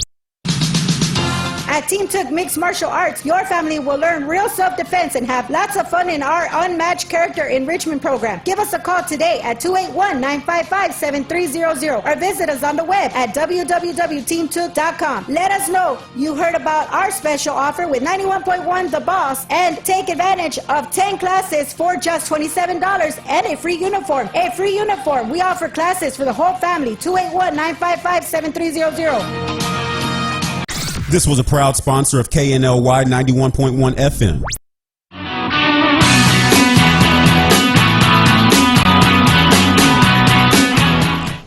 At Team Took Mixed Martial Arts, your family will learn real self-defense and have lots of fun in our unmatched character enrichment program. Give us a call today at 281-955-7300 or visit us on the web at www.teamtook.com. Let us know you heard about our special offer with 91.1 The Boss and take advantage of 10 classes for just $27 and a free uniform. A free uniform. We offer classes for the whole family. 281-955-7300. This was a proud sponsor of KNLY 91.1 FM.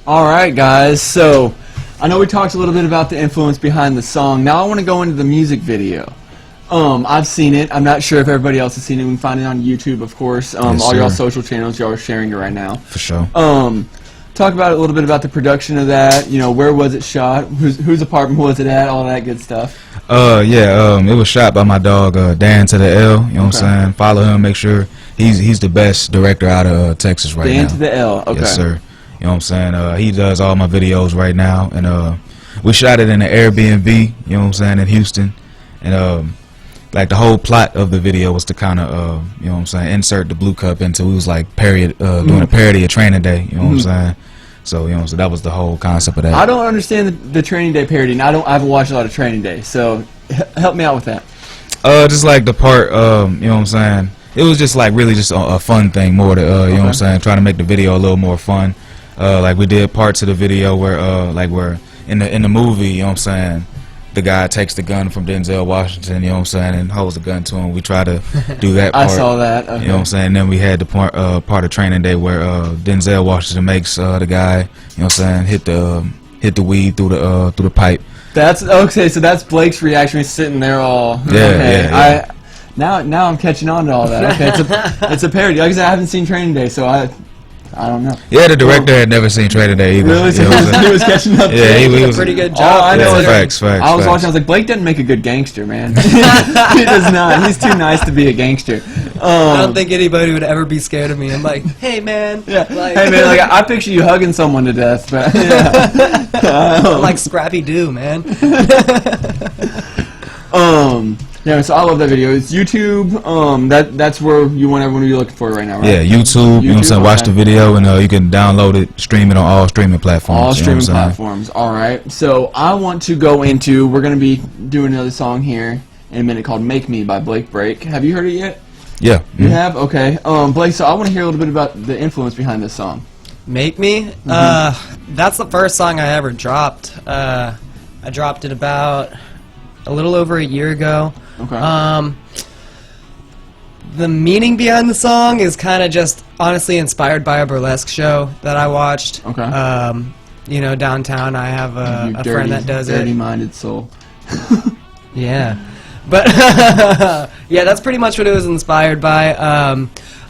All right, guys. So I know we talked a little bit about the influence behind the song. Now I want to go into the music video. I've seen it. I'm not sure if everybody else has seen it. We can find it on YouTube, of course. Yes, all y'all sir. social channels, y'all are sharing it right now. For sure. Talk about a little bit about the production of that. You know, where was it shot? Whose apartment was it at? All that good stuff. It was shot by my dog Dan to the L. You know what I'm saying? Follow him. Make sure he's the best director out of Texas right now. Dan to the L. Okay. Yes, sir. You know what I'm saying? He does all my videos right now, and we shot it in an Airbnb. You know what I'm saying, in Houston, and like the whole plot of the video was to kind of you know what I'm saying, insert the Blue Cup into. We was like doing a parody of Training Day. You know what I'm saying? So so that was the whole concept of that. I don't understand the Training Day parody, and I haven't watched a lot of Training Day, so help me out with that. Just like the part, you know what I'm saying? It was just like really just a fun thing more to, you know what I'm saying? Trying to make the video a little more fun. Like we did parts of the video where, like where in the movie, you know what I'm saying? The guy takes the gun from Denzel Washington, you know what I'm saying, and holds the gun to him. We try to do that part. I saw that. Okay. You know what I'm saying? Then we had the part of Training Day where Denzel Washington makes the guy, you know what I'm saying, hit the weed through the pipe. That's okay. So that's Blake's reaction. He's sitting there all. Yeah, okay. yeah. Now I'm catching on to all that. Okay, it's a parody. Like I said, I haven't seen Training Day, so I don't know. Yeah, the director had never seen Training Day either. Really? So you know he was catching up. Yeah, he was a pretty good job. All I know is facts. I was watching. I was like, Blake doesn't make a good gangster, man. He does not. He's too nice to be a gangster. I don't think anybody would ever be scared of me. I'm like, hey man. Yeah. Like, hey man, like I picture you hugging someone to death, but yeah. I'm like Scrappy Doo, man. Yeah, so I love that video. It's YouTube. That's where you want everyone to be looking for right now, right? Yeah, YouTube. You know what I'm saying? Watch the video, and you can download it, stream it on all streaming platforms. All streaming platforms. All right. So I want to go into. We're gonna be doing another song here in a minute called "Make Me" by Blake Break. Have you heard it yet? Yeah. You have? Okay. Blake. So I want to hear a little bit about the influence behind this song. Make Me? That's the first song I ever dropped. I dropped it about a little over a year ago. Okay. The meaning behind the song is kind of just honestly inspired by a burlesque show that I watched. Okay. You know, downtown I have a friend that does it. Dirty-minded soul. Yeah. But yeah, that's pretty much what it was inspired by.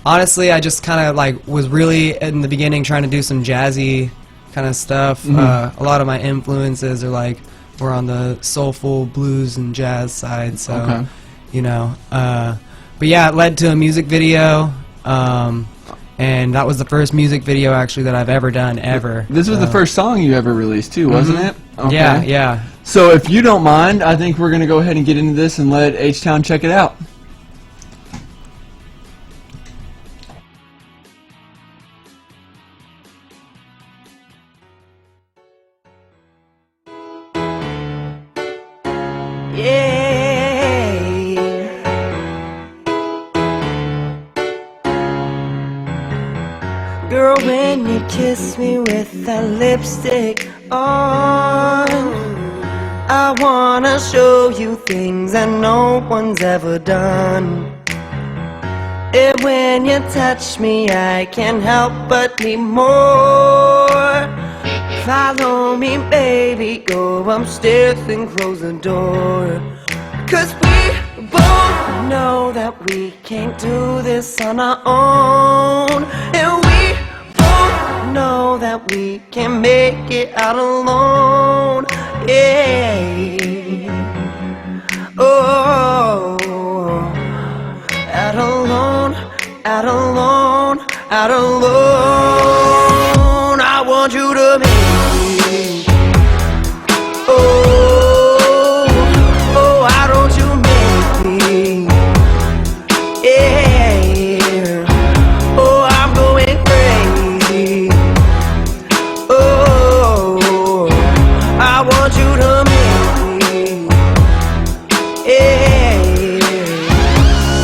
Honestly, I just kind of like was really in the beginning trying to do some jazzy kind of stuff. A lot of my influences are like we're on the soulful blues and jazz side, so you know. But yeah, it led to a music video, and that was the first music video actually that I've ever done ever. This was the first song you ever released too, wasn't it? Okay. Yeah, yeah. So if you don't mind, I think we're gonna go ahead and get into this and let H-Town check it out. Girl, when you kiss me with that lipstick on, I wanna show you things that no one's ever done. And when you touch me, I can't help but need more. Follow me, baby, go upstairs and close the door. 'Cause we both know that we can't do this on our own. And we both know that we can't make it out alone. Yeah. Oh, out alone, out alone, out alone. I want you to make me. Oh, oh, why don't you make me? Yeah. Oh, I'm going crazy. Oh, I want you to make me. Yeah.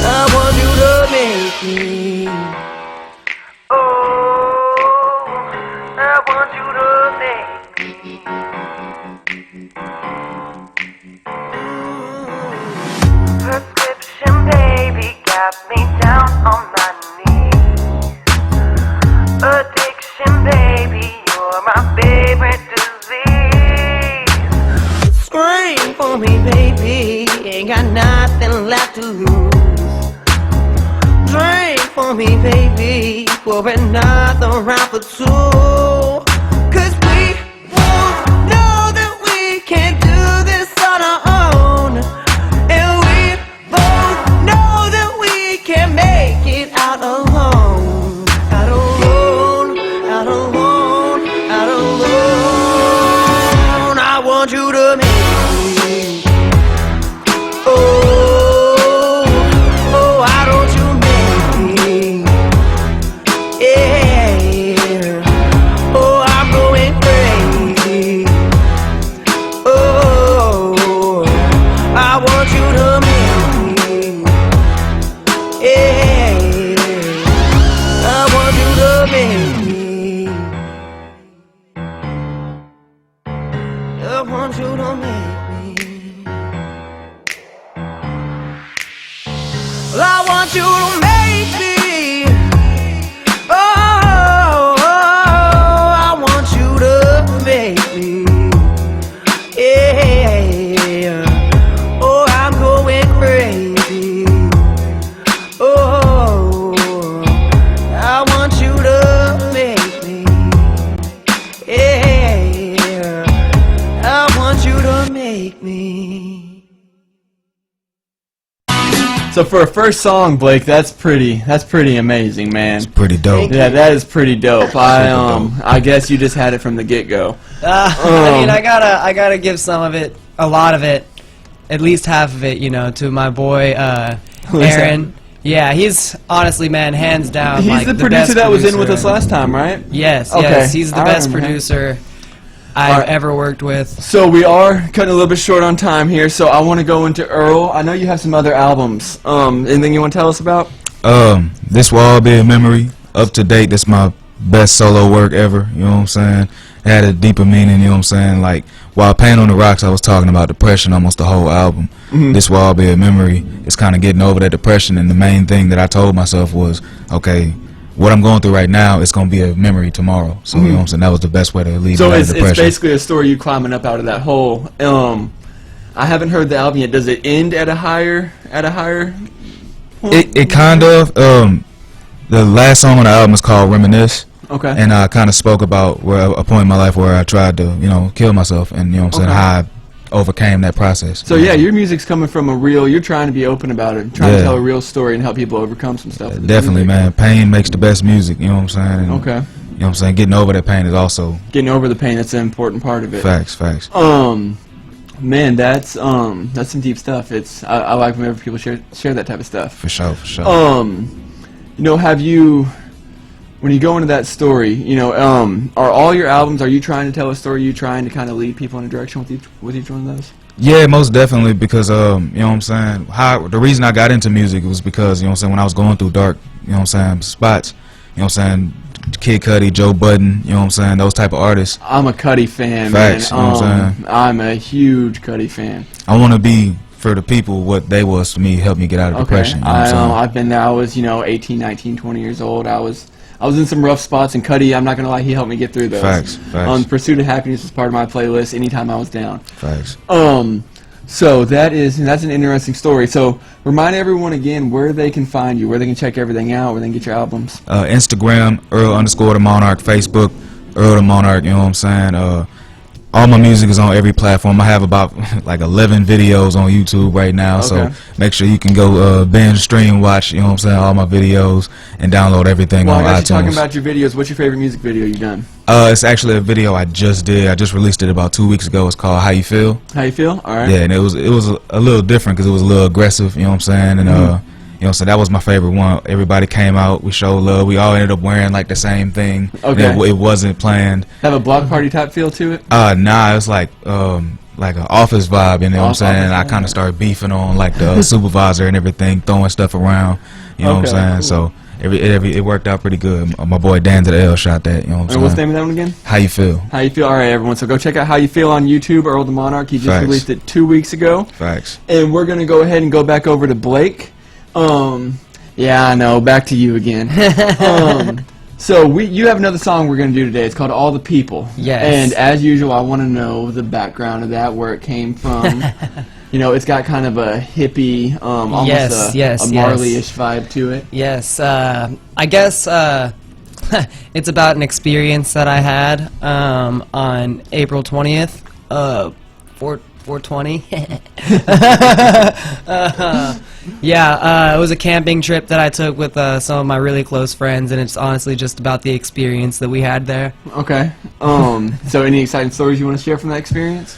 I want you to make me. Oh, I want you to make me. Prescription baby got me down on my knees. Addiction baby, you're my favorite disease. Scream for me baby, ain't got nothing left to lose. Drink for me baby, for another round for two. 'Cause we both know that we can't do this on our own. And we both know that we can't make it out alone. Out alone, out alone, out alone. I want you to make me. Oh, oh, why don't you make me? Yeah. Oh, I I want you to make me. Yeah, I want you to make me. I want you to make me. Well, I want you to make me. Oh, I want you to make me. Yeah. Oh, I'm going crazy. Oh, I want you to make me. Yeah. I want you to make me. So for a first song, Blake, that's pretty amazing, man. It's pretty dope. Yeah, that is pretty dope. I guess you just had it from the get-go. I mean, I gotta give some of it, a lot of it, at least half of it, you know, to my boy Aaron. Yeah, he's honestly, man, hands down. He's like, the producer that was in with us last time, right? Yes, Okay. yes, he's the best remember him. producer I've ever worked with. So we are cutting a little bit short on time here, so I want to go into Earl. I know you have some other albums. Anything you want to tell us about? This will all be a memory. Up to date, that's my best solo work ever, you know what I'm saying? It had a deeper meaning, you know what I'm saying? Like, while Pain on the Rocks, I was talking about depression almost the whole album. This will all be a memory. It's kind of getting over that depression, and the main thing that I told myself was, okay, what I'm going through right now, it's going to be a memory tomorrow. So, you know what I'm saying? That was the best way to leave So out of it's depression. basically a story you climbing up out of that hole. I haven't heard the album yet. Does it end at a higher It kind of. The last song on the album is called Reminisce. Okay. And I kind of spoke about a point in my life where I tried to, you know, kill myself, and you know what I'm saying, how I overcame that process. So yeah, your music's coming from you're trying to be open about it, trying to tell a real story and help people overcome some stuff. Definitely, man. Pain makes the best music, you know what I'm saying? And, Okay. You know what I'm saying? Getting over that pain is also... Getting over the pain, that's an important part of it. Facts. Man, that's some deep stuff. I like whenever people share that type of stuff. For sure. You know, when you go into that story, you know, are all your albums, are you trying to tell a story? Are you trying to kind of lead people in a direction with each one of those? Yeah, most definitely, because, you know what I'm saying, the reason I got into music was because, you know what I'm saying, when I was going through dark, you know what I'm saying, spots, you know what I'm saying, Kid Cudi, Joe Budden, you know what I'm saying, those type of artists. I'm a Cudi fan, Facts, man. you know what I'm saying? I'm a huge Cudi fan. I want to be, for the people, what they was to me, help me get out of depression. You know what I'm saying? I've been there. I was, 18, 19, 20 years old. I was in some rough spots, and Cudi, I'm not going to lie, he helped me get through those. Facts. Pursuit of Happiness was part of my playlist anytime I was down. Facts. So that's an interesting story. So remind everyone again where they can find you, where they can check everything out, where they can get your albums. Instagram, Earl_the Monarch, Facebook, Earl the Monarch, you know what I'm saying? All my music is on every platform. I have about like 11 videos on YouTube right now, so make sure you can go binge, stream, watch, you know what I'm saying, all my videos, and download everything on I got iTunes. you talking about your videos. What's your favorite music video you've done? It's actually a video I just did. I just released it about 2 weeks ago. It's called How You Feel. How You Feel? All right. Yeah, and it was a little different because it was a little aggressive, you know what I'm saying, and you know, so that was my favorite one. Everybody came out, we showed love. We all ended up wearing like the same thing. Okay. It wasn't planned. Have a block party type feel to it? Nah, it was like an office vibe, you know what I'm saying? I kind of started beefing on like the supervisor and everything, throwing stuff around, you know what I'm saying? So it worked out pretty good. My boy Dan to the L shot that, you know what I'm saying? And what's the name of that one again? How You Feel. How You Feel. All right, everyone. So go check out How You Feel on YouTube. Earl the Monarch. He just released it 2 weeks ago. Facts. And we're gonna go ahead and go back over to Blake. Yeah, I know. Back to you again. So you have another song we're going to do today. It's called All the People. Yes. And as usual, I want to know the background of that, where it came from. You know, it's got kind of a hippie, almost a Marley-ish vibe to it. Yes. I guess it's about an experience that I had on April 20th, 420. It was a camping trip that I took with some of my really close friends, and it's honestly just about the experience that we had there. Okay. So any exciting stories you want to share from that experience?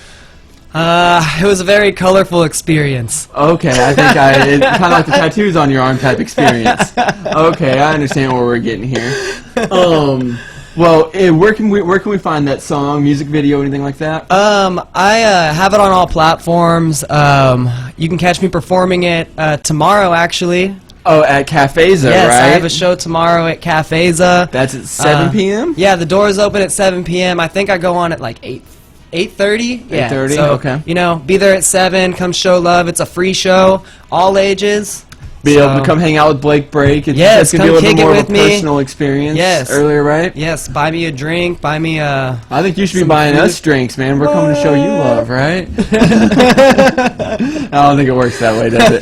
It was a very colorful experience. Okay, I think it's kind of like the tattoos on your arm type experience. Okay, I understand where we're getting here. Well, where can we find that song, music video, anything like that? I have it on all platforms. You can catch me performing it tomorrow, actually. Oh, at Cafeza, yes, right? I have a show tomorrow at Cafeza. That's at 7 p.m.? Yeah, the doors open at 7 p.m. I think I go on at like 8:30. Yeah, 8:30, so, okay. You know, be there at 7. Come show love. It's a free show, all ages. Be able to come hang out with Blake Break. Yes, it's gonna be a come little kick bit more it of a with me. personal experience. Yes. Earlier, right? Yes, buy me a drink. Buy me a. I think you should be some buying food. us drinks, man. We're coming to show you love, right? I don't think it works that way, does it?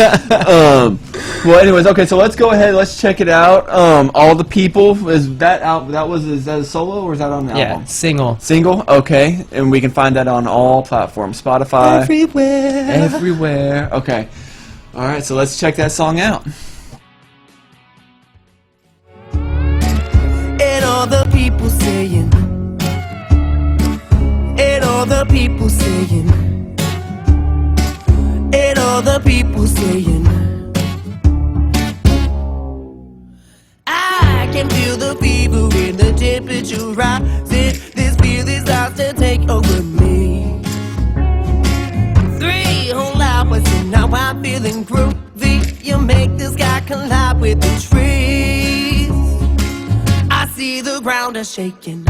Well, anyways, okay. So let's go ahead. Let's check it out. All the people, is that out? Is that a solo or is that on the album? Yeah, single. Single. Okay, and we can find that on all platforms, Spotify, everywhere. Okay. All right. So let's check that song out. And all the people saying, and all the people saying, and all the people saying, I can feel the fever and the temperature rising. This feeling starts to take over me. 3 whole hours and now I'm feeling groovy. You make the sky collide with the trees. I see the ground is shaking.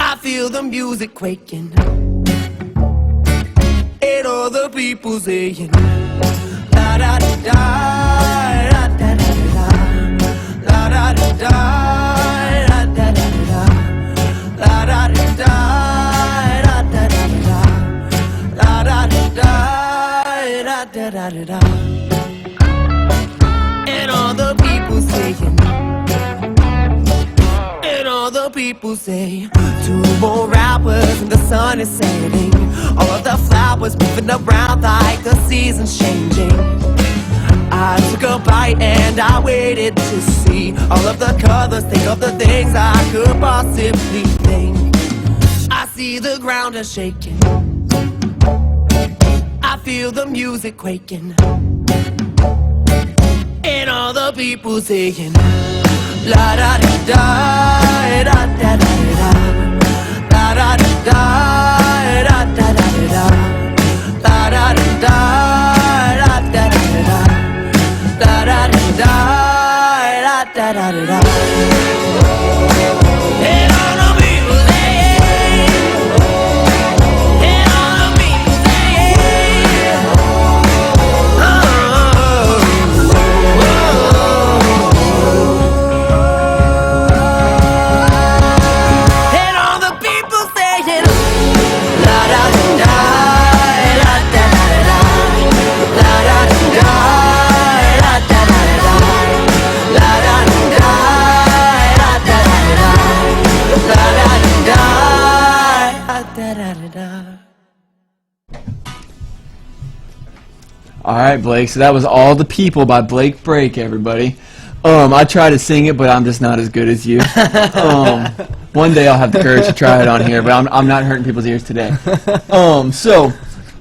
I feel the music quaking. And all the people saying, la da da da, la da da da, la da da da, la da da da, la da da da, la da da da, la da da da, la da da da. And all the people saying, and all the people say 2 more hours and the sun is setting. All of the flowers moving around like the seasons changing. I took a bite and I waited to see all of the colors, think of the things I could possibly think. I see the ground is shaking. I feel the music quaking. And all the people saying, la da da da, da da da da, la da da da, da da da da, la da da da, da da da da, la da da da, da da da da. And all the people saying, and all the people saying, oh. And all the people saying, la da da da, la da da da, la da da da, la da da da, la da da da, la da da da, la da da da, la da da da. All right, Blake. So that was All the People by Blake Break, everybody. I try to sing it, but I'm just not as good as you. One day I'll have the courage to try it on here, but I'm not hurting people's ears today. So,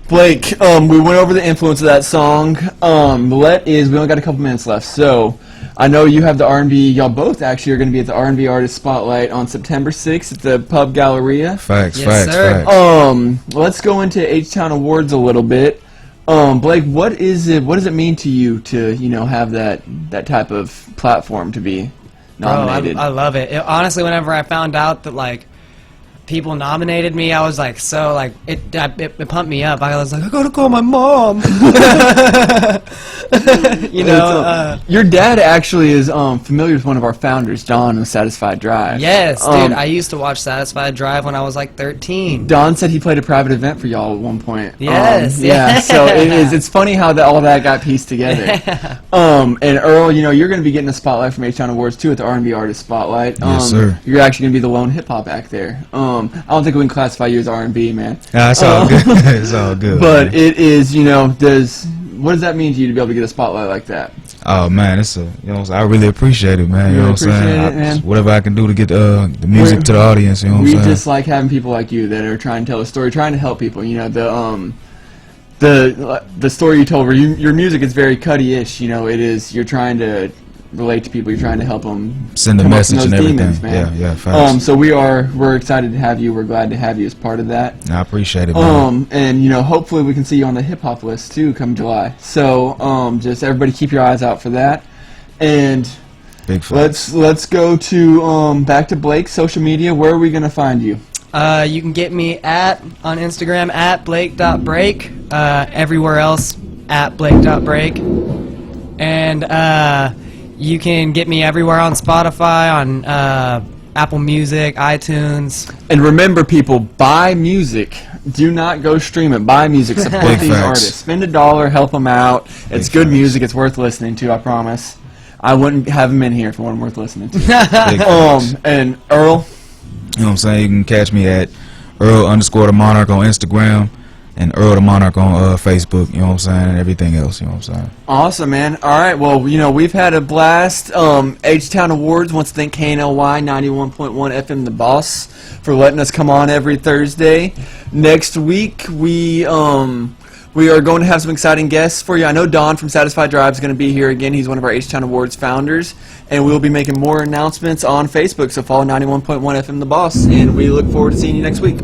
Blake, we went over the influence of that song. We only got a couple minutes left. So, I know you have the R&B. Y'all both actually are going to be at the R&B Artist Spotlight on September 6th at the Pub Galleria. Facts. Let's go into H-Town Awards a little bit. Blake, what does it mean to you to, have that type of platform to be nominated? Bro, I love it. Honestly, whenever I found out that people nominated me, I was like, it pumped me up. I was like, I gotta call my mom. Your dad actually is familiar with one of our founders, Don, of Satisfied Drive. Yes, dude. I used to watch Satisfied Drive when I was like 13. Don said he played a private event for y'all at one point. Yes. Yeah. So it's funny how all that got pieced together. Yeah. And Earl, you're going to be getting a spotlight from H-Town Awards too at the R&B Artist Spotlight. Yes, sir. You're actually going to be the lone hip hop act there. I don't think we can classify you as R&B, man. Nah, it's all good. It's all good. But man, it is, what does that mean to you to be able to get a spotlight like that? Oh man, I really appreciate it, man. You know what I'm saying? Whatever I can do to get the music to the audience. You know what I'm saying? We just like having people like you that are trying to tell a story, trying to help people. The story you told where your music is very Cuddy-ish. It is. You're trying to relate to people. You're trying to help them Send a come up message from and those everything. demons, man. Yeah, facts. So we're excited to have you. We're glad to have you as part of that. I appreciate it, man. And you know, hopefully we can see you on the hip hop list too come July. So just everybody keep your eyes out for that. And Big facts. let's go to back to Blake's social media. Where are we gonna find you? You can get me on Instagram at blake.break, everywhere else at blake.break. And you can get me everywhere on Spotify, on Apple Music, iTunes. And remember, people, buy music. Do not go stream it. Buy music. Support Big these facts. artists. Spend $1, help them out. It's Big good facts. music. It's worth listening to, I promise. I wouldn't have them in here if it wasn't worth listening to. Big facts. And Earl? You know what I'm saying? You can catch me at Earl_the Monarch on Instagram and Earl the Monarch on Facebook, you know what I'm saying, and everything else, you know what I'm saying. Awesome, man. All right, well, you know, we've had a blast. H-Town Awards wants to thank KNLY 91.1 FM The Boss for letting us come on every Thursday. Next week, we are going to have some exciting guests for you. I know Don from Satisfied Drive is going to be here again. He's one of our H-Town Awards founders. And we'll be making more announcements on Facebook, so follow 91.1 FM The Boss. And we look forward to seeing you next week.